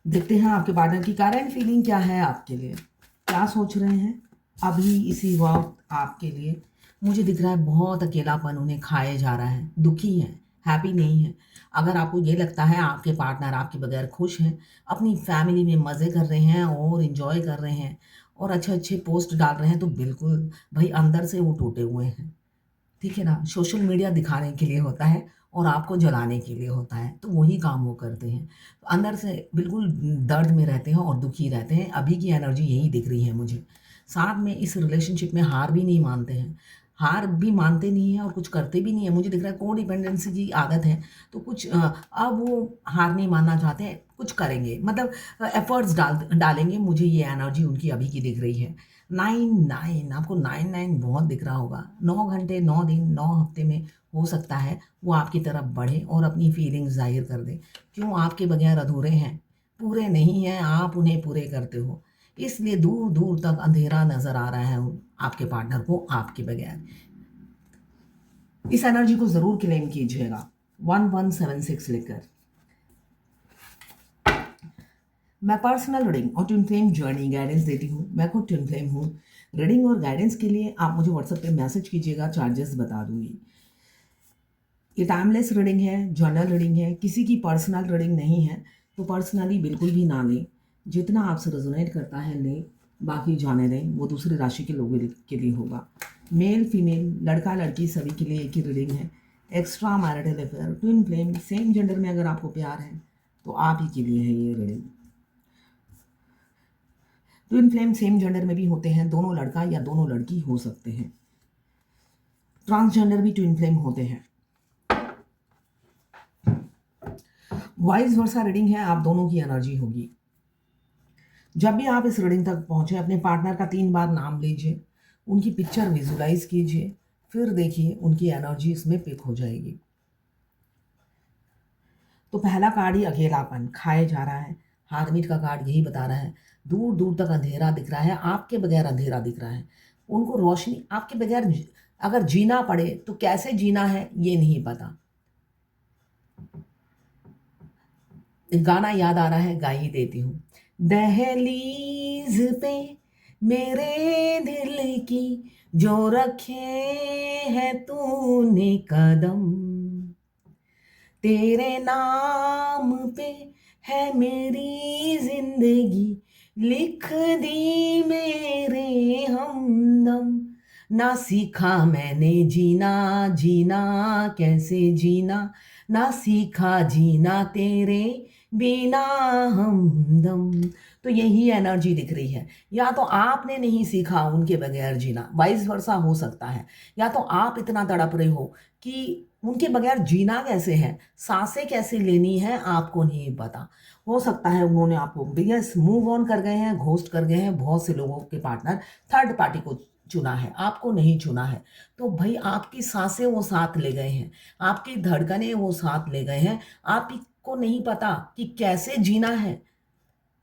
देखते हैं आपके पार्टनर की करंट फीलिंग क्या है आपके लिए, क्या सोच रहे हैं अभी इसी वक्त आपके लिए। मुझे दिख रहा है बहुत अकेलापन उन्हें खाए जा रहा है, दुखी है, हैप्पी नहीं है। अगर आपको ये लगता है आपके पार्टनर आपके बगैर खुश हैं, अपनी फैमिली में मज़े कर रहे हैं और इन्जॉय कर रहे हैं और अच्छे अच्छे पोस्ट डाल रहे हैं, तो बिल्कुल भाई अंदर से वो टूटे हुए हैं। ठीक है ना? सोशल मीडिया दिखाने के लिए होता है और आपको जलाने के लिए होता है, तो वही काम वो करते हैं। तो अंदर से बिल्कुल दर्द में रहते हैं और दुखी रहते हैं, अभी की एनर्जी यही दिख रही है मुझे। साथ में इस रिलेशनशिप में हार भी नहीं मानते हैं, हार भी मानते नहीं हैं और कुछ करते भी नहीं हैं। मुझे दिख रहा है कोडिपेंडेंसी की आदत है, तो कुछ अब वो हार नहीं मानना चाहते हैं, कुछ करेंगे मतलब एफर्ट्स डालेंगे, मुझे ये एनर्जी उनकी अभी की दिख रही है। 9-9 आपको 9-9 बहुत दिख रहा होगा। 9 घंटे, 9 दिन, 9 हफ्ते में हो सकता है वो आपकी तरफ बढ़े और अपनी फीलिंग्स ज़ाहिर कर दें। क्यों आपके बगैर अधूरे हैं, पूरे नहीं हैं, आप उन्हें पूरे करते हो। इसलिए दूर-दूर तक अंधेरा नज़र आ रहा है आपके पार्टनर को आपके बगैर। इस एनर्जी को ज़रूर क्लेम कीजिएगा 1176 लेकर। मैं पर्सनल रीडिंग और ट्विन फ्लेम जर्नी गाइडेंस देती हूँ। मैं खुद ट्विन फ्लेम हूँ। रीडिंग और गाइडेंस के लिए आप मुझे व्हाट्सएप पे मैसेज कीजिएगा, चार्जेस बता दूंगी। ये टाइमलेस रीडिंग है, जर्नल रीडिंग है, किसी की पर्सनल रीडिंग नहीं है, तो पर्सनली बिल्कुल भी ना लें। जितना आपसे रेजोनेट करता है लें, बाकी जाने दें, वो दूसरी राशि के लोगों के लिए होगा। मेल फीमेल, लड़का लड़की सभी के लिए एक ही रीडिंग है। Extra marital affair, twin flame, same gender में अगर आपको प्यार है तो आप ही के लिए है ये reading. Twin flame same gender में भी होते हैं, दोनों लड़का या दोनों लड़की हो सकते हैं। ट्रांसजेंडर भी ट्विन फ्लेम होते हैं। वाइस वर्सा रीडिंग है, आप दोनों की एनर्जी होगी। जब भी आप इस रीडिंग तक पहुंचे, अपने पार्टनर का 3 बार नाम लीजिए, उनकी पिक्चर विजुलाइज कीजिए, फिर देखिए उनकी एनर्जी इसमें पिक हो जाएगी। तो पहला कार्ड ही अकेलापन खाए जा रहा है। हारमीट का कार्ड यही बता रहा है, दूर दूर तक अंधेरा दिख रहा है, आपके बगैर अंधेरा दिख रहा है। उनको रोशनी आपके बगैर अगर जीना पड़े तो कैसे जीना है ये नहीं पता। गाना याद आ रहा है, गा ही देती हूँ। दहलीज पे मेरे दिल की जो रखे है तूने कदम, तेरे नाम पे है मेरी जिंदगी लिख दी मेरे हमदम। ना सीखा मैंने जीना, जीना कैसे जीना, ना सीखा जीना तेरे बिना हमदम। तो यही एनर्जी दिख रही है। या तो आपने नहीं सीखा उनके बगैर जीना, वाइस वर्सा हो सकता है, या तो आप इतना तड़प रहे हो कि उनके बगैर जीना कैसे है, सांसें कैसे लेनी है आपको नहीं पता। हो सकता है उन्होंने आपको बिगेस्ट मूव ऑन कर गए हैं, घोस्ट कर गए हैं। बहुत से लोगों के पार्टनर थर्ड पार्टी को चुना है, आपको नहीं चुना है। तो भाई आपकी सांसें वो साथ ले गए हैं, आपकी धड़कनें वो साथ ले गए हैं। आपको नहीं पता कि कैसे जीना है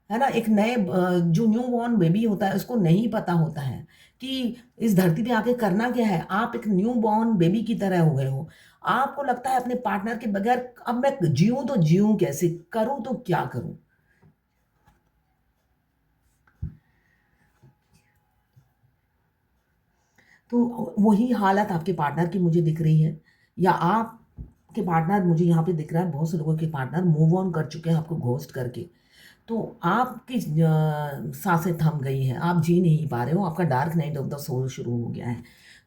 ना। एक नए जो न्यू बॉर्न बेबी होता है उसको नहीं पता होता है कि इस धरती पे आके करना क्या है। आप एक न्यू बॉर्न बेबी की तरह हो गए हो। आपको लगता है अपने पार्टनर के बगैर अब मैं जीऊं तो जीऊं कैसे, करूं तो क्या करूं। तो वही हालत आपके पार्टनर की मुझे दिख रही है, या आपके पार्टनर, मुझे यहाँ पे दिख रहा है बहुत से लोगों के पार्टनर मूव ऑन कर चुके हैं आपको घोस्ट करके। तो आपकी सांसें थम गई हैं, आप जी नहीं पा रहे हो, आपका dark night of the soul शुरू हो गया है।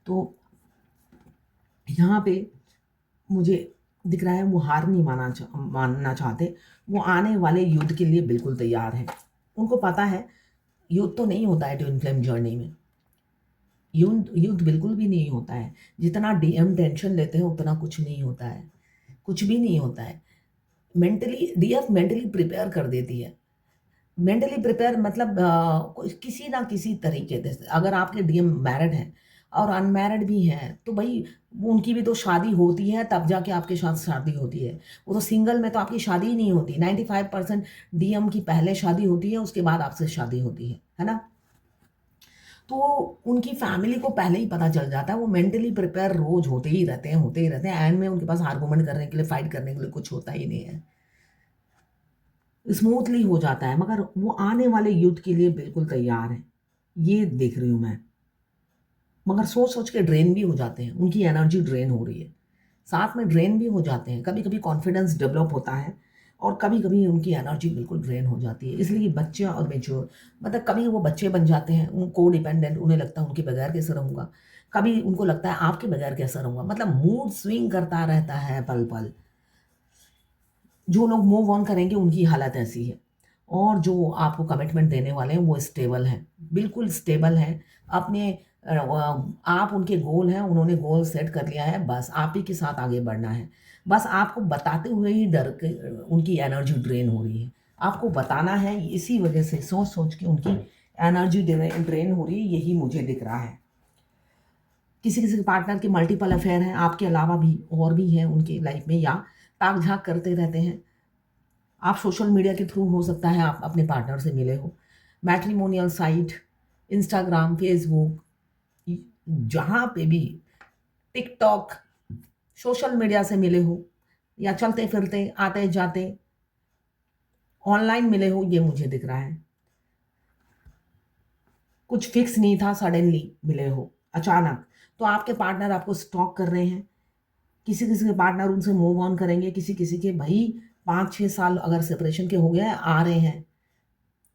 तो यहाँ पे मुझे दिख रहा है वो हार नहीं मानना चाहते। वो आने वाले युद्ध के लिए बिल्कुल तैयार हैं। उनको पता है युद्ध तो नहीं होता है ट्विन फ्लेम जर्नी में। युद्ध युद्ध बिल्कुल भी नहीं होता है। जितना डीएम टेंशन लेते हैं उतना कुछ नहीं होता है, कुछ भी नहीं होता है। मेंटली डीएफ मेंटली प्रिपेयर कर देती है। मेंटली प्रिपेयर मतलब किसी ना किसी तरीके से, अगर आपके डीएम मैरिड हैं और अनमैरिड भी हैं तो भाई वो उनकी भी तो शादी होती है, तब जाके आपके साथ शादी होती है। वो तो सिंगल में तो आपकी शादी ही नहीं होती। 95% डीएम की पहले शादी होती है, उसके बाद आपसे शादी होती है ना। तो उनकी फैमिली को पहले ही पता चल जाता है। वो मेंटली प्रिपेयर रोज होते ही रहते हैं, होते ही रहते हैं। एंड में उनके पास आर्गूमेंट करने के लिए, फाइट करने के लिए कुछ होता ही नहीं है। स्मूथली हो जाता है, मगर वो आने वाले युद्ध के लिए बिल्कुल तैयार है, ये देख रही हूँ मैं। मगर सोच सोच के ड्रेन भी हो जाते हैं, उनकी एनर्जी ड्रेन हो रही है, साथ में ड्रेन भी हो जाते हैं। कभी कभी कॉन्फिडेंस डेवलप होता है और कभी कभी उनकी एनर्जी बिल्कुल ड्रेन हो जाती है। इसलिए बच्चे और मेच्योर, मतलब कभी वो बच्चे बन जाते हैं, उनको डिपेंडेंट, उन्हें लगता है उनके बगैर कैसे रहूँगा, कभी उनको लगता है आपके बगैर कैसा रहूँगा, मतलब मूड स्विंग करता रहता है पल पल। जो लोग मूव ऑन करेंगे उनकी हालत ऐसी है, और जो आपको कमिटमेंट देने वाले हैं वो स्टेबल हैं, बिल्कुल स्टेबल हैं। अपने आप उनके गोल हैं, उन्होंने गोल सेट कर लिया है, बस आप ही के साथ आगे बढ़ना है। बस आपको बताते हुए ही डर के उनकी एनर्जी ड्रेन हो रही है। आपको बताना है, इसी वजह से सोच-सोच के उनकी एनर्जी ड्रेन हो रही है, यही मुझे दिख रहा है। किसी-किसी के पार्टनर के मल्टीपल अफेयर हैं, आपके अलावा भी और भी हैं उनकी लाइफ में, या ताक-झाँक करते रहते हैं। आप सोशल मीडिया के थ्रू हो सकता है आप अपने पार्टनर से मिले हो। मैट्रिमोनियल साइट, इंस्टाग्राम, फेसबुक, जहाँ पे भी, टिकटॉक, सोशल मीडिया से मिले हो, या चलते-फिरते, आते-जाते ऑनलाइन मिले हो, ये मुझे दिख रहा है। कुछ फिक्स नहीं था, सडनली मिले हो, अचानक। तो आपके पार्टनर आपको स्टॉक कर रहे हैं। किसी-किसी के पार्टनर उनसे मूव ऑन करेंगे, किसी-किसी के भई 5-6 साल अगर सेपरेशन के हो गए हैं, आ रहे हैं।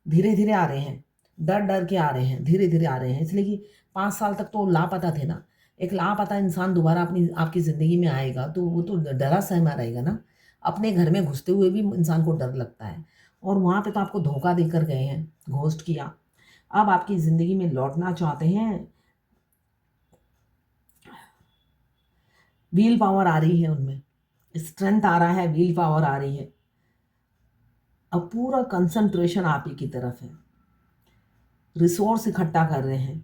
धीरे-धीरे आ रहे हैं, डर-डर के आ रहे हैं, धीरे-धीरे आ रहे हैं, इसलिए कि 5 साल तक तो लापता थे ना। एक लापता इंसान दोबारा अपनी आपकी ज़िंदगी में आएगा, तो वो तो डरा-सहमा रहेगा ना। अपने घर में घुसते हुए भी इंसान को डर लगता है, और वहाँ पे तो आपको धोखा देकर गए हैं, घोस्ट किया। अब आपकी ज़िंदगी में लौटना चाहते हैं, व्हील पावर आ रही है उनमें, स्ट्रेंथ आ रहा है, व्हील पावर आ रही है। अब पूरा कंसंट्रेशन आप ही की तरफ है, रिसोर्स इकट्ठा कर रहे हैं।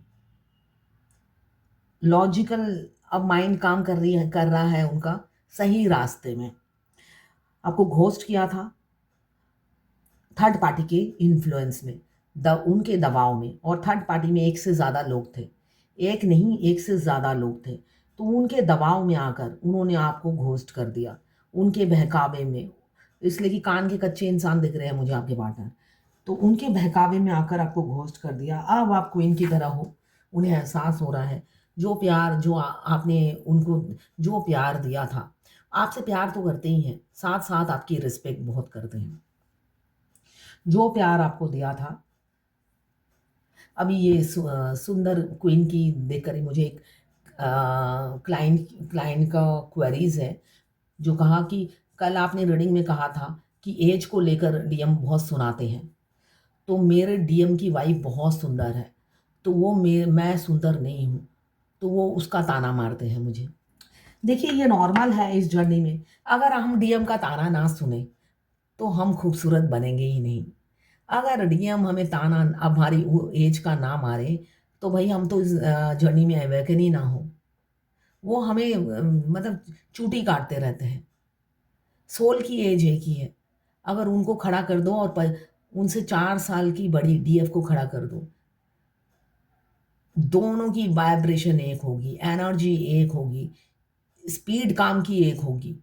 लॉजिकल अब माइंड काम कर रहा है उनका सही रास्ते में। आपको घोस्ट किया था थर्ड पार्टी के इन्फ्लुएंस में, उनके दबाव में, और थर्ड पार्टी में एक से ज़्यादा लोग थे, एक नहीं एक से ज़्यादा लोग थे। तो उनके दबाव में आकर उन्होंने आपको घोस्ट कर दिया, उनके बहकावे में। इसलिए कि कान के कच्चे इंसान दिख रहे हैं मुझे आपके पार्टनर। तो उनके बहकावे में आकर आपको घोस्ट कर दिया। अब आप क्वीन की तरह हो, उन्हें एहसास हो रहा है, जो प्यार जो आपने उनको जो प्यार दिया था, आपसे प्यार तो करते ही हैं, साथ-साथ आपकी रिस्पेक्ट बहुत करते हैं। जो प्यार आपको दिया था, अभी ये सुंदर क्वीन की देखकर ही मुझे एक क्लाइंट क्लाइंट का क्वेरीज़ है, जो कहा कि कल आपने रीडिंग में कहा था कि ऐज को लेकर डीएम बहुत सुनाते हैं। तो मेरे डीएम की वाइफ़ बहुत सुंदर है, तो वो मैं सुंदर नहीं हूँ, तो वो उसका ताना मारते हैं मुझे। देखिए, ये नॉर्मल है इस जर्नी में। अगर हम डीएम का ताना ना सुने, तो हम खूबसूरत बनेंगे ही नहीं। अगर डीएम हमें ताना अब हमारी वो एज का ना मारे, तो भई हम तो इस जर्नी में अवेकन ही ना हो। वो हमें मतलब चूटी काटते रहते हैं। सोल की एज एक ही है। अगर उनको खड़ा कर दो और उनसे 4 साल की बड़ी डीएफ को खड़ा कर दो, दोनों की वाइब्रेशन एक होगी, एनर्जी एक होगी, स्पीड काम की एक होगी।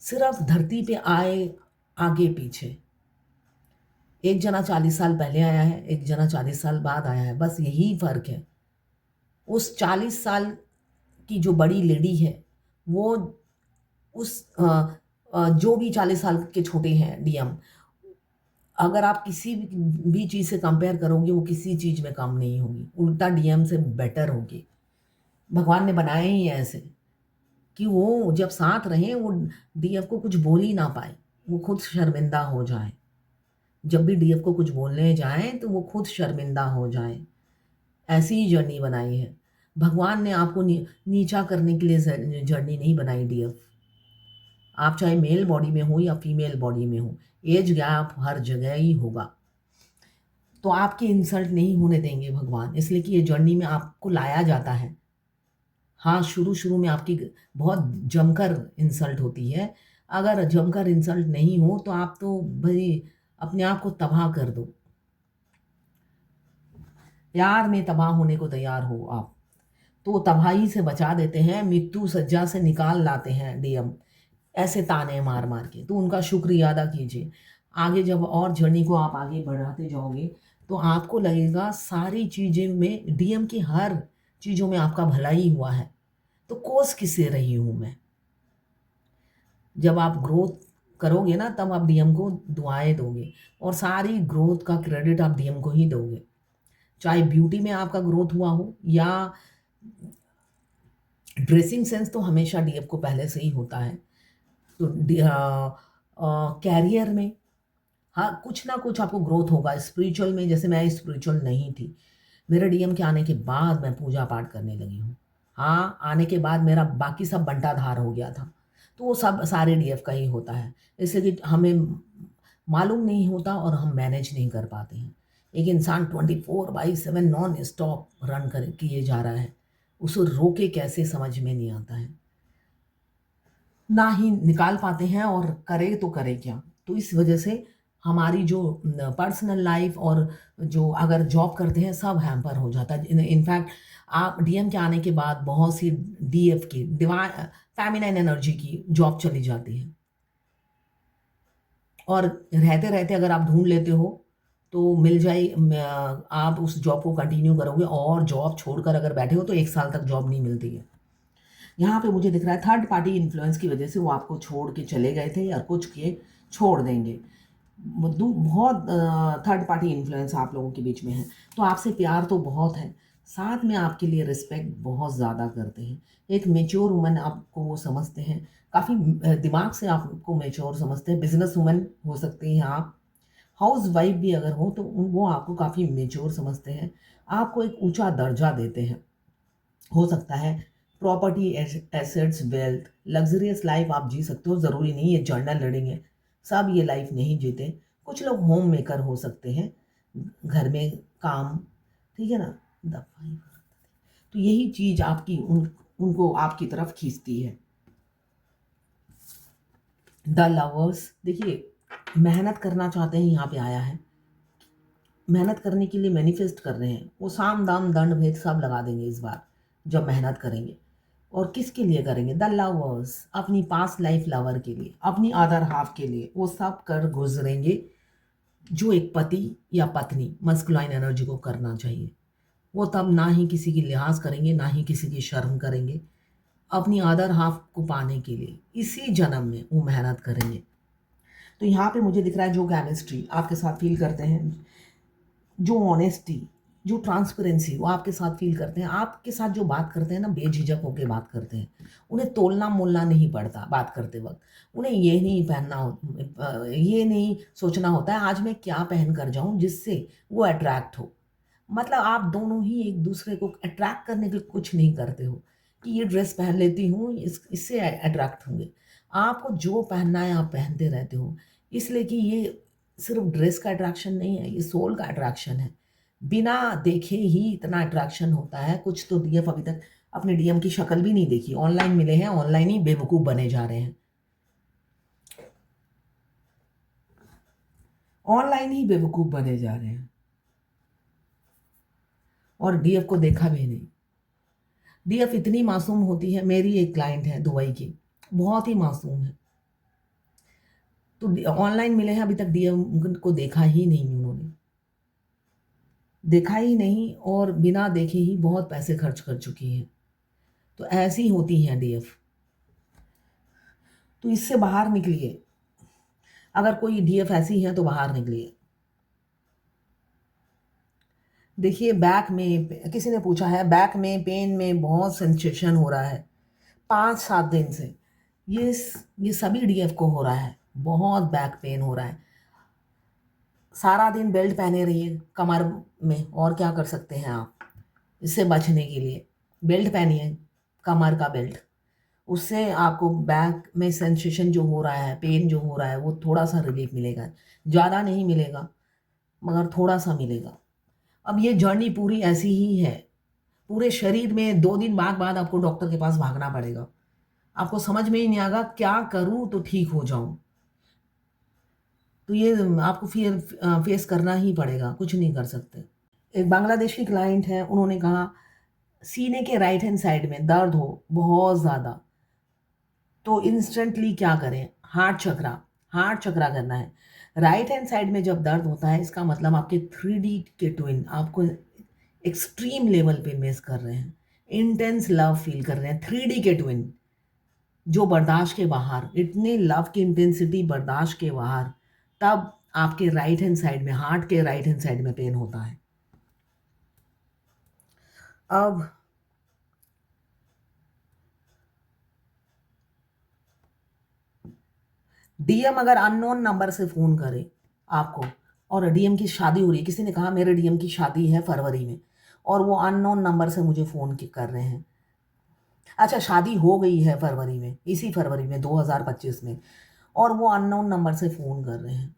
सिर्फ़ धरती पे आए आगे-पीछे। एक जना 40 साल पहले आया है, एक जना 40 साल बाद आया है, बस यही फ़र्क है। उस 40 साल की जो बड़ी लेडी है, वो उस जो भी 40 साल के छोटे हैं डीएम, अगर आप किसी भी चीज़ से कंपेयर करोगे, वो किसी चीज़ में कम नहीं होगी, उल्टा डीएम से बेटर होगी। भगवान ने बनाए ही ऐसे कि वो जब साथ रहें, वो डीएफ को कुछ बोल ही ना पाए, वो खुद शर्मिंदा हो जाए। जब भी डीएफ को कुछ बोलने जाएँ, तो वो खुद शर्मिंदा हो जाएँ। ऐसी ही जर्नी बनाई है। भगवान ने आपको नीचा करने के लिए जर्नी नहीं बनाई डीएफ। आप चाहे मेल बॉडी में हो या फीमेल बॉडी में हो, एज गैप हर जगह ही होगा। तो आपकी इंसल्ट नहीं होने देंगे भगवान, इसलिए कि ये जर्नी में आपको लाया जाता है। हाँ, शुरू-शुरू में आपकी बहुत जमकर इंसल्ट होती है। अगर जमकर इंसल्ट नहीं हो, तो आप तो भई अपने आप को तबाह कर दो। प्यार में तबाह होने को तैयार हो आप, तो तबाही से बचा देते हैं, मृत्यु सज्जा से निकाल लाते हैं डीएम। ऐसे ताने मार मार के, तो उनका शुक्रिया अदा कीजिए। आगे जब और जर्नी को आप आगे बढ़ाते जाओगे तो आपको लगेगा सारी चीज़ें में, डीएम की हर चीज़ों में आपका भला ही हुआ है, तो कोस किससे रही हूँ मैं। जब आप ग्रोथ करोगे ना तब आप डीएम को दुआएं दोगे और सारी ग्रोथ का क्रेडिट आप डीएम को ही दोगे। चाहे ब्यूटी में आपका ग्रोथ हुआ हो या ड्रेसिंग सेंस, तो हमेशा डीएफ को पहले से ही होता है। तो कैरियर में हाँ कुछ ना कुछ आपको ग्रोथ होगा। स्पिरिचुअल में, जैसे मैं स्पिरिचुअल नहीं थी, मेरे डीएम के आने के बाद मैं पूजा पाठ करने लगी हूँ। हाँ, आने के बाद मेरा बाकी सब बंटाधार हो गया था, तो वो सब सारे डीएफ का ही होता है। इससे कि हमें मालूम नहीं होता और हम मैनेज नहीं कर पाते हैं। एक इंसान 24/7 नॉन स्टॉप रन कर किए जा रहा है, उसे रोके कैसे समझ में नहीं आता है, ना ही निकाल पाते हैं, और करे तो करे क्या। तो इस वजह से हमारी जो पर्सनल लाइफ और जो अगर जॉब करते हैं सब हैम्पर हो जाता है। इनफैक्ट आप डीएम के आने के बाद बहुत सी डीएफ की, डिवाइन फेमिनाइन एनर्जी की जॉब चली जाती है, और रहते रहते अगर आप ढूंढ लेते हो तो मिल जाए, आप उस जॉब को कंटिन्यू करोगे, और जॉब छोड़कर अगर बैठे हो तो 1 साल तक जॉब नहीं मिलती है। यहाँ पे मुझे दिख रहा है थर्ड पार्टी इन्फ्लुएंस की वजह से वो आपको छोड़ के चले गए थे, या कुछ के छोड़ देंगे। बहुत थर्ड पार्टी इन्फ्लुएंस आप लोगों के बीच में है, तो आपसे प्यार तो बहुत है, साथ में आपके लिए रिस्पेक्ट बहुत ज़्यादा करते हैं। एक मेच्योर वुमन आपको वो समझते हैं, काफ़ी दिमाग से आपको मेच्योर समझते हैं। बिजनेस वुमन हो सकती हैं आप, हाउस वाइफ भी अगर हो तो वो आपको काफ़ी मेच्योर समझते हैं, आपको एक ऊंचा दर्जा देते हैं। हो सकता है property, assets, wealth, luxurious life आप जी सकते हो। ज़रूरी नहीं ये जर्नल रीडिंग है, सब ये लाइफ नहीं जीते। कुछ लोग होम मेकर हो सकते हैं, घर में काम, ठीक है ना, दफाई। तो यही चीज़ आपकी उनको आपकी तरफ खींचती है। द लवर्स, देखिए मेहनत करना चाहते हैं, यहाँ पे आया है, मेहनत करने के लिए मैनिफेस्ट कर रहे हैं। वो साम दाम दंड भेद सब लगा देंगे इस बार जब मेहनत करेंगे। और किसके लिए करेंगे? द लवर्स, अपनी पास्ट लाइफ लवर के लिए, अपनी अदर हाफ के लिए वो सब कर गुजरेंगे जो एक पति या पत्नी मस्कुलाइन एनर्जी को करना चाहिए। वो तब ना ही किसी की लिहाज करेंगे, ना ही किसी की शर्म करेंगे। अपनी अदर हाफ को पाने के लिए इसी जन्म में वो मेहनत करेंगे। तो यहाँ पे मुझे दिख रहा है जो केमिस्ट्री आपके साथ फील करते हैं, जो ऑनेस्टी, जो ट्रांसपेरेंसी वो आपके साथ फील करते हैं, आपके साथ जो बात करते हैं ना, बेझिझक होकर बात करते हैं। उन्हें तोलना मोलना नहीं पड़ता बात करते वक्त। उन्हें ये नहीं ये नहीं सोचना होता है आज मैं क्या पहन कर जाऊं जिससे वो अट्रैक्ट हो। मतलब आप दोनों ही एक दूसरे को अट्रैक्ट करने के लिए कुछ नहीं करते हो कि ये ड्रेस पहन लेती हूँ इससे अट्रैक्ट होंगे। आपको जो पहनना है आप पहनते रहते हो, इसलिए कि ये सिर्फ ड्रेस का अट्रैक्शन नहीं है, ये सोल का अट्रैक्शन है। बिना देखे ही इतना अट्रैक्शन होता है। कुछ तो डीएफ अभी तक अपने डीएम की शक्ल भी नहीं देखी, ऑनलाइन मिले हैं, ऑनलाइन ही बेवकूफ़ बने जा रहे हैं, ऑनलाइन ही बेवकूफ़ बने जा रहे हैं, और डीएफ को देखा भी नहीं। डीएफ इतनी मासूम होती है। मेरी एक क्लाइंट है दुबई की, बहुत ही मासूम है, तो ऑनलाइन मिले हैं, अभी तक डीएम को देखा ही नहीं उन्होंने, देखा ही नहीं, और बिना देखे ही बहुत पैसे खर्च कर चुकी हैं। तो ऐसी होती हैं डीएफ। तो इससे बाहर निकलिए, अगर कोई डीएफ ऐसी है तो बाहर निकलिए। देखिए बैक में, किसी ने पूछा है बैक में पेन में बहुत सेंसेशन हो रहा है 5-7 दिन से। ये ये सभी डीएफ को हो रहा है, बहुत बैक पेन हो रहा है। सारा दिन बेल्ट पहने रहिए कमर में, और क्या कर सकते हैं आप इससे बचने के लिए? बेल्ट पहनिए, कमर का बेल्ट, उससे आपको बैक में सेंसेशन जो हो रहा है, पेन जो हो रहा है, वो थोड़ा सा रिलीफ मिलेगा। ज़्यादा नहीं मिलेगा मगर थोड़ा सा मिलेगा। अब ये जर्नी पूरी ऐसी ही है, पूरे शरीर में 2 दिन बाद बाद आपको डॉक्टर के पास भागना पड़ेगा। आपको समझ में ही नहीं आएगा क्या करूं तो ठीक हो जाऊं। तो ये आपको फिर फेस करना ही पड़ेगा, कुछ नहीं कर सकते। एक बांग्लादेशी क्लाइंट है, उन्होंने कहा सीने के राइट हैंड साइड में दर्द हो बहुत ज़्यादा, तो इंस्टेंटली क्या करें, हार्ट चक्रा करना है। राइट हैंड साइड में जब दर्द होता है इसका मतलब आपके 3D के ट्विन आपको एक्सट्रीम लेवल पे मिस कर रहे हैं, इंटेंस लव फील कर रहे हैं। 3D के ट्विन जो बर्दाश्त के बाहर, इतने लव की इंटेंसिटी बर्दाश्त के बाहर, तब आपके राइट हैंड साइड में, हार्ट के राइट हैंड साइड में पेन होता है। अब डीएम अगर अननोन नंबर से फ़ोन करे आपको, और डीएम की शादी हो रही है, किसी ने कहा मेरे डीएम की शादी है फरवरी में, और वो अननोन नंबर से मुझे फ़ोन कर रहे हैं। अच्छा, शादी हो गई है फरवरी में, इसी फरवरी में 2025 में, और वो अननोन नंबर से फ़ोन कर रहे हैं,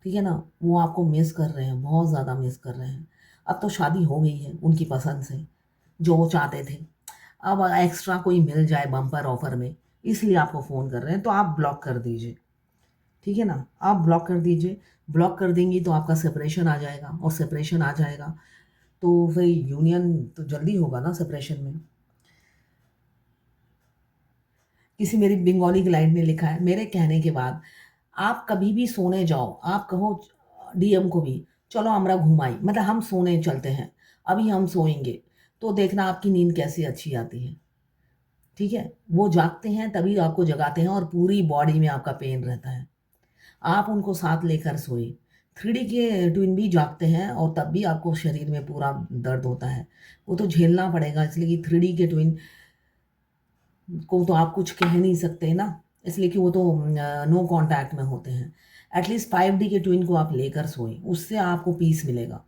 ठीक है ना, वो आपको मिस कर रहे हैं, बहुत ज़्यादा मिस कर रहे हैं। अब तो शादी हो गई है उनकी पसंद से, जो वो चाहते थे। अब एक्स्ट्रा कोई मिल जाए बम्पर ऑफर में, इसलिए आपको फ़ोन कर रहे हैं, तो आप ब्लॉक कर दीजिए, ठीक है ना, आप ब्लॉक कर दीजिए। ब्लॉक कर देंगी तो आपका सेपरेशन आ जाएगा, और सेपरेशन आ जाएगा तो फिर यूनियन तो जल्दी होगा ना सेपरेशन में। किसी मेरी बंगाली क्लाइंट ने लिखा है, मेरे कहने के बाद आप कभी भी सोने जाओ, आप कहो डीएम को भी, चलो हमरा घुमाई, मतलब हम सोने चलते हैं, अभी हम सोएंगे, तो देखना आपकी नींद कैसी अच्छी आती है, ठीक है। वो जागते हैं तभी आपको जगाते हैं, और पूरी बॉडी में आपका पेन रहता है, आप उनको साथ लेकर सोए। 3D के ट्विन भी जागते हैं और तब भी आपको शरीर में पूरा दर्द होता है, वो तो झेलना पड़ेगा, इसलिए कि 3D के ट्विन को तो आप कुछ कह नहीं सकते ना, इसलिए कि वो तो नो कांटेक्ट में होते हैं। एटलीस्ट 5D के ट्विन को आप लेकर सोएं, उससे आपको पीस मिलेगा।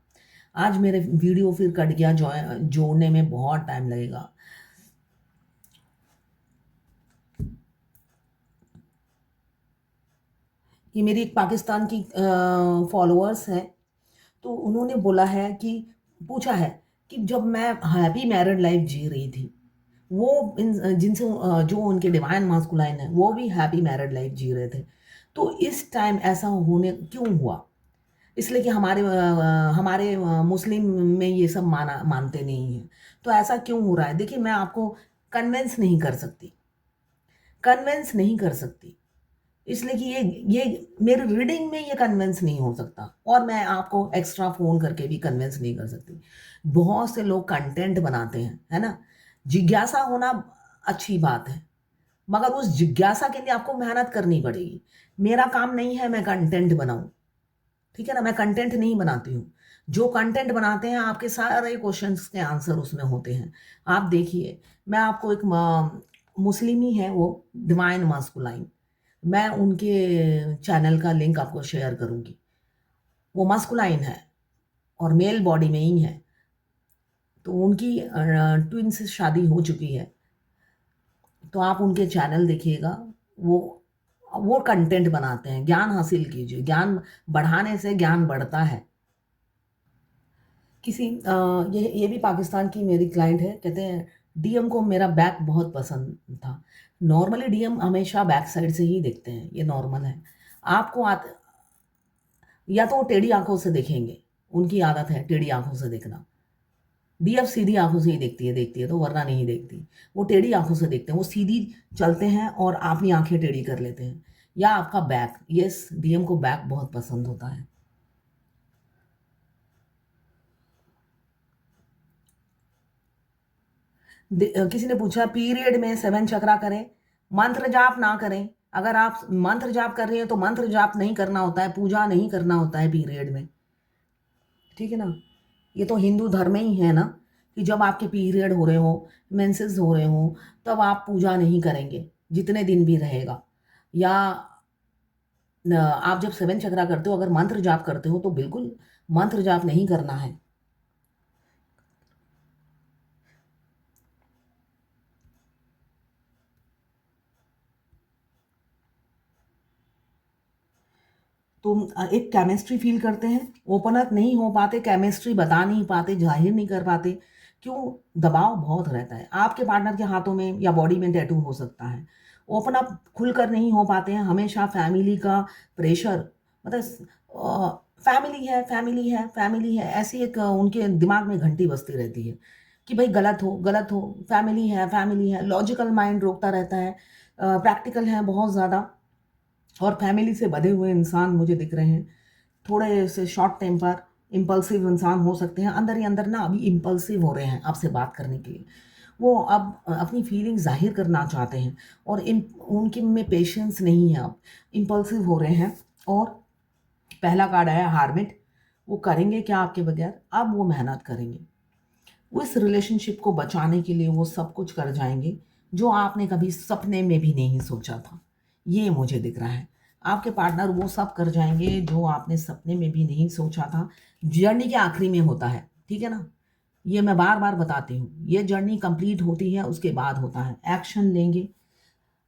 आज मेरे वीडियो फिर कट गया, जोड़ने में बहुत टाइम लगेगा। ये मेरी एक पाकिस्तान की फॉलोअर्स हैं, तो उन्होंने बोला है कि, पूछा है कि जब मैं हैप्पी मैरिड लाइफ जी रही थी, वो जिनसे जो उनके डिवाइन मास्कुलाइन है वो भी हैप्पी मैरिड लाइफ जी रहे थे, तो इस टाइम ऐसा होने क्यों हुआ? इसलिए कि हमारे मुस्लिम में ये सब मानते नहीं हैं, तो ऐसा क्यों हो रहा है? देखिए, मैं आपको कन्विंस नहीं कर सकती, कन्विंस नहीं कर सकती, इसलिए कि ये मेरी रीडिंग में ये कन्विंस नहीं हो सकता, और मैं आपको एक्स्ट्रा फ़ोन करके भी कन्विंस नहीं कर सकती। बहुत से लोग कंटेंट बनाते हैं, है ना? जिज्ञासा होना अच्छी बात है, मगर उस जिज्ञासा के लिए आपको मेहनत करनी पड़ेगी। मेरा काम नहीं है मैं कंटेंट बनाऊँ, ठीक है ना? मैं कंटेंट नहीं बनाती हूँ। जो कंटेंट बनाते हैं आपके सारे क्वेश्चंस के आंसर उसमें होते हैं। आप देखिए, मैं आपको एक मुस्लिम ही है वो, डिवाइन मास्कुलाइन, मैं उनके चैनल का लिंक आपको शेयर करूँगी। वो मास्कुलाइन है और मेल बॉडी में ही है, तो उनकी ट्विन से शादी हो चुकी है, तो आप उनके चैनल देखिएगा। वो वो कंटेंट बनाते हैं, ज्ञान हासिल कीजिए, ज्ञान बढ़ाने से ज्ञान बढ़ता है। किसी ये भी पाकिस्तान की मेरी क्लाइंट है, कहते हैं डीएम को मेरा बैक बहुत पसंद था। नॉर्मली डीएम हमेशा बैक साइड से ही देखते हैं, ये नॉर्मल है। आपको या तो वो टेढ़ी आँखों से देखेंगे, उनकी आदत है टेढ़ी आँखों से देखना। डीएफ सीधी आँखों से ही देखती है तो वरना नहीं देखती। वो टेढ़ी आँखों से देखते हैं, वो सीधी चलते हैं और अपनी आँखें टेढ़ी कर लेते हैं। या आपका बैक, यस, डीएम को बैक बहुत पसंद होता है। किसी ने पूछा पीरियड में 7 चक्रा करें, मंत्र जाप ना करें। अगर आप मंत्र जाप कर रही हैं तो मंत्र जाप नहीं करना होता है, पूजा नहीं करना होता है पीरियड में, ठीक है ना। ये तो हिंदू धर्म ही है ना, कि जब आपके पीरियड हो रहे हो, मेंसेस हो रहे हो, तब आप पूजा नहीं करेंगे, जितने दिन भी रहेगा। या आप जब 7 चक्रा करते हो, अगर मंत्र जाप करते हो तो बिल्कुल मंत्र जाप नहीं करना है। तो एक केमिस्ट्री फील करते हैं, ओपन अप नहीं हो पाते, केमिस्ट्री बता नहीं पाते, जाहिर नहीं कर पाते, क्यों? दबाव बहुत रहता है। आपके पार्टनर के हाथों में या बॉडी में टैटू हो सकता है, ओपन अप खुलकर नहीं हो पाते हैं, हमेशा फैमिली का प्रेशर, मतलब फैमिली है, फैमिली है, फैमिली है, ऐसी एक उनके दिमाग में घंटी बजती रहती है कि भाई गलत हो, गलत हो, फैमिली है, फैमिली है, लॉजिकल माइंड रोकता रहता है, प्रैक्टिकल हैं बहुत ज़्यादा, और फैमिली से बधे हुए इंसान मुझे दिख रहे हैं। थोड़े से शॉर्ट टेम्पर, इम्पल्सिव इंसान हो सकते हैं, अंदर ही अंदर ना अभी इम्पल्सिव हो रहे हैं आपसे बात करने के लिए। वो अब अपनी फीलिंग ज़ाहिर करना चाहते हैं, और इन उनके में पेशेंस नहीं है, अब इम्पल्सिव हो रहे हैं। और पहला कार्ड आया हार्मिट। वो करेंगे क्या आपके बगैर? अब वो मेहनत करेंगे। वो इस रिलेशनशिप को बचाने के लिए वो सब कुछ कर जाएंगे जो आपने कभी सपने में भी नहीं सोचा था। ये मुझे दिख रहा है। आपके पार्टनर वो सब कर जाएंगे जो आपने सपने में भी नहीं सोचा था। जर्नी के आखिरी में होता है, ठीक है ना? ये मैं बार बार बताती हूँ, ये जर्नी कंप्लीट होती है उसके बाद होता है। एक्शन लेंगे,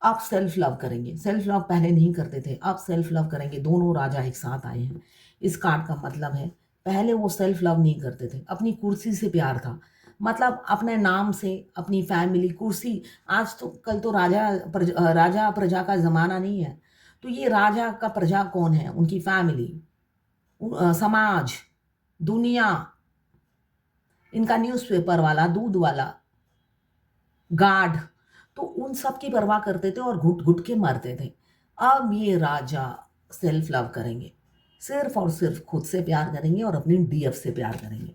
आप सेल्फ लव करेंगे। सेल्फ लव पहले नहीं करते थे, अब सेल्फ लव करेंगे। दोनों राजा एक साथ आए हैं। इस कार्ड का मतलब है, पहले वो सेल्फ लव नहीं करते थे, अपनी कुर्सी से प्यार था। मतलब अपने नाम से, अपनी फैमिली, कुर्सी। आज तो कल तो राजा प्रजा का ज़माना नहीं है। तो ये राजा का प्रजा कौन है? उनकी फैमिली, समाज, दुनिया, इनका न्यूज़पेपर वाला, दूध वाला, गार्ड। तो उन सब की परवाह करते थे और घुट घुट के मरते थे। अब ये राजा सेल्फ लव करेंगे, सिर्फ और सिर्फ खुद से प्यार करेंगे और अपनी डीएफ से प्यार करेंगे।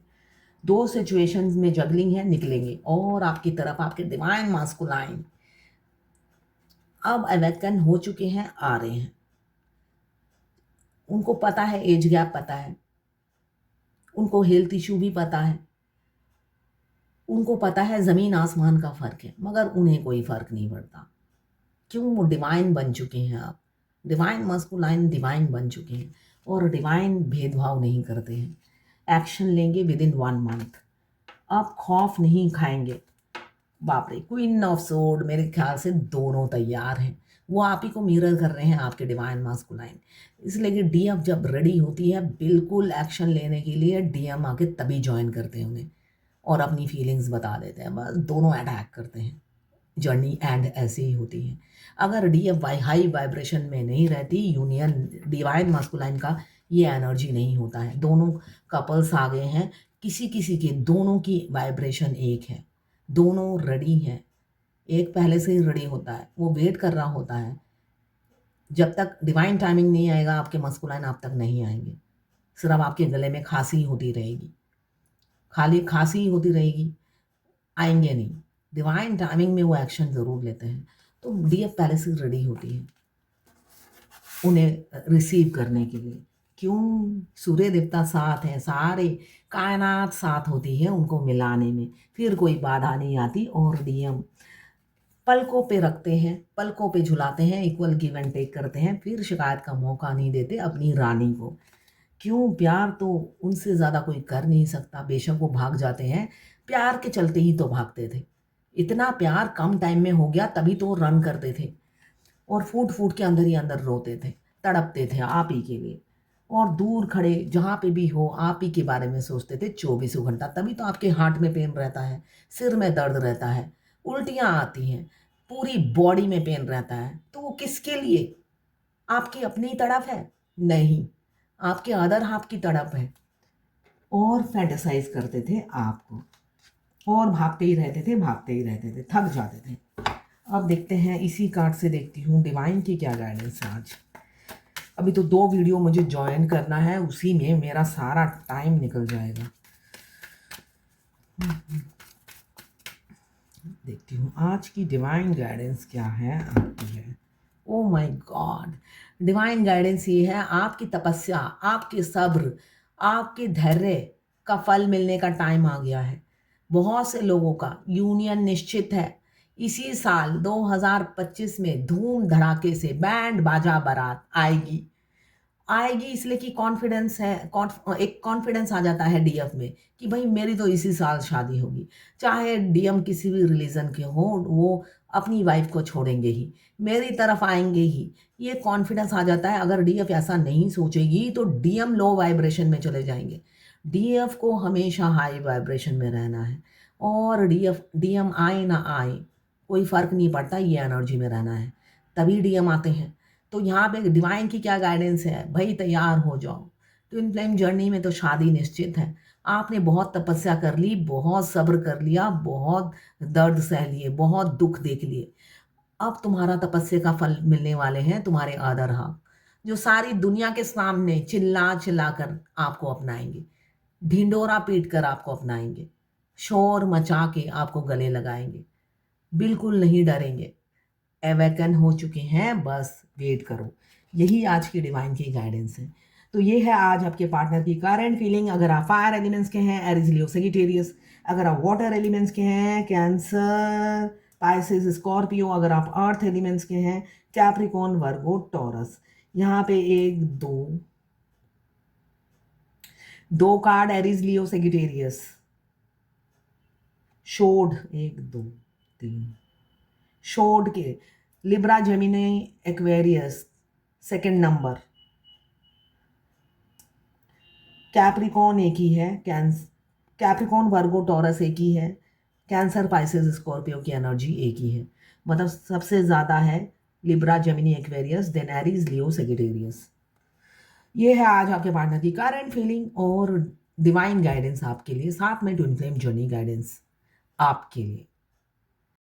दो सिचुएशंस में जगलिंग है, निकलेंगे। और आपकी तरफ आपके डिवाइन मास्कुलाइन अब अवेकन हो चुके हैं, आ रहे हैं। उनको पता है, एज गैप पता है, उनको हेल्थ इशू भी पता है, उनको पता है ज़मीन आसमान का फ़र्क है, मगर उन्हें कोई फ़र्क नहीं पड़ता। क्यों? वो डिवाइन बन चुके हैं। आप डिवाइन मस्कुलाइन डिवाइन बन चुके हैं, और डिवाइन भेदभाव नहीं करते हैं। एक्शन लेंगे विद इन 1 मंथ। आप खौफ नहीं खाएंगे। बाप रे, क्वीन ऑफ सोर्ड मेरे ख्याल से दोनों तैयार हैं। वो आप ही को मिरर कर रहे हैं, आपके डिवाइन मास्कुलाइन। इसलिए कि डीएम जब रेडी होती है बिल्कुल एक्शन लेने के लिए, डीएम आके तभी ज्वाइन करते हैं उन्हें, और अपनी फीलिंग्स बता देते हैं। बस दोनों अटैक करते हैं। जर्नी एंड ऐसे ही होती है। अगर डीएफ वाई हाई वाइब्रेशन में नहीं रहती, यूनियन डिवाइन मास्कुलाइन का ये एनर्जी नहीं होता है। दोनों कपल्स आ गए हैं, किसी किसी के दोनों की वाइब्रेशन एक है, दोनों रेडी हैं। एक पहले से ही रेडी होता है, वो वेट कर रहा होता है। जब तक डिवाइन टाइमिंग नहीं आएगा, आपके मस्कुलाइन आप तक नहीं आएंगे। सिर्फ आपके गले में खांसी होती रहेगी, खाली खांसी होती रहेगी, आएंगे नहीं। डिवाइन टाइमिंग में वो एक्शन ज़रूर लेते हैं। तो डीएफ पहले से रेडी होती है उन्हें रिसीव करने के लिए। क्यों? सूर्य देवता साथ हैं, सारे कायनात साथ होती है उनको मिलाने में, फिर कोई बाधा नहीं आती। और डीएम पलकों पे रखते हैं, पलकों पे झुलाते हैं, इक्वल गिव एंड टेक करते हैं, फिर शिकायत का मौका नहीं देते अपनी रानी को। क्यों? प्यार तो उनसे ज़्यादा कोई कर नहीं सकता। बेशक वो भाग जाते हैं, प्यार के चलते ही तो भागते थे। इतना प्यार कम टाइम में हो गया, तभी तो रन करते थे, और फूट फूट के अंदर ही अंदर रोते थे, तड़पते थे आप ही के लिए। और दूर खड़े जहाँ पे भी हो आप ही के बारे में सोचते थे 24 घंटा। तभी तो आपके हार्ट में पेन रहता है, सिर में दर्द रहता है, उल्टियाँ आती हैं, पूरी बॉडी में पेन रहता है। तो वो किसके लिए? आपकी अपनी तड़प है? नहीं, आपके अदर हाफ की तड़प है। और फैंटेसाइज करते थे आपको, और भागते ही रहते थे, भागते ही रहते थे, थक जाते थे। अब देखते हैं, इसी कार्ड से देखती हूँ डिवाइन की क्या गाइडेंस है आज। अभी तो 2 वीडियो मुझे ज्वाइन करना है, उसी में मेरा सारा टाइम निकल जाएगा। देखती हूँ आज की डिवाइन गाइडेंस क्या है आपकी है। Oh my God, divine guidance ये है, आपकी तपस्या, आपके सब्र, आपके धैर्य का फल मिलने का टाइम आ गया है। बहुत से लोगों का यूनियन निश्चित है। इसी साल 2025 में धूम धड़ाके से बैंड बाजा बारात आएगी। आएगी इसलिए कि कॉन्फिडेंस है, एक कॉन्फिडेंस आ जाता है डीएफ में कि भाई मेरी तो इसी साल शादी होगी। चाहे डीएम किसी भी रिलीजन के हो, वो अपनी वाइफ को छोड़ेंगे ही, मेरी तरफ आएंगे ही। ये कॉन्फिडेंस आ जाता है। अगर डीएफ ऐसा नहीं सोचेगी तो डीएम लो वाइब्रेशन में चले जाएंगे। डीएफ को हमेशा हाई वाइब्रेशन में रहना है, और डीएम आए ना आए कोई फ़र्क नहीं पड़ता, ये एनर्जी में रहना है, तभी डीएम आते हैं। तो यहाँ पे डिवाइन की क्या गाइडेंस है? भाई तैयार हो जाओ, ट्विन फ्लेम जर्नी में तो शादी निश्चित है। आपने बहुत तपस्या कर ली, बहुत सब्र कर लिया, बहुत दर्द सह लिए, बहुत दुख देख लिए। अब तुम्हारा तपस्या का फल मिलने वाले हैं तुम्हारे अदर हाफ, जो सारी दुनिया के सामने चिल्ला चिल्ला कर आपको अपनाएंगे, ढिंडोरा पीट कर आपको अपनाएंगे, शोर मचा के आपको गले लगाएंगे, बिल्कुल नहीं डरेंगे, अवेकन हो चुके हैं, बस वेट करो। यही आज की डिवाइन की गाइडेंस है। तो ये है आज आपके पार्टनर की करंट फीलिंग। अगर आप फायर एलिमेंट्स के हैं, एरीज लियो सेजिटेरियस। अगर आप वाटर एलिमेंट्स के हैं, कैंसर पाइसेस स्कॉर्पियो। अगर आप अर्थ एलिमेंट्स के हैं, कैप्रिकॉर्न वर्गो टॉरस। यहाँ पे एक दो card Aries Leo Sagittarius showed, एक दो तीन शोड के, Libra Gemini Aquarius second number, Capricorn एक ही है, कैप्रिकॉर्न वर्गो टॉरस एक ही है, कैंसर पाइसेस स्कॉर्पियो की एनर्जी एक ही है। मतलब सबसे ज़्यादा है Libra Gemini Aquarius, then Aries Leo Sagittarius. ये है आज आपके पार्टनर की करंट फीलिंग और डिवाइन गाइडेंस आपके लिए, साथ में ट्विन फ्लेम जर्नी गाइडेंस आपके लिए।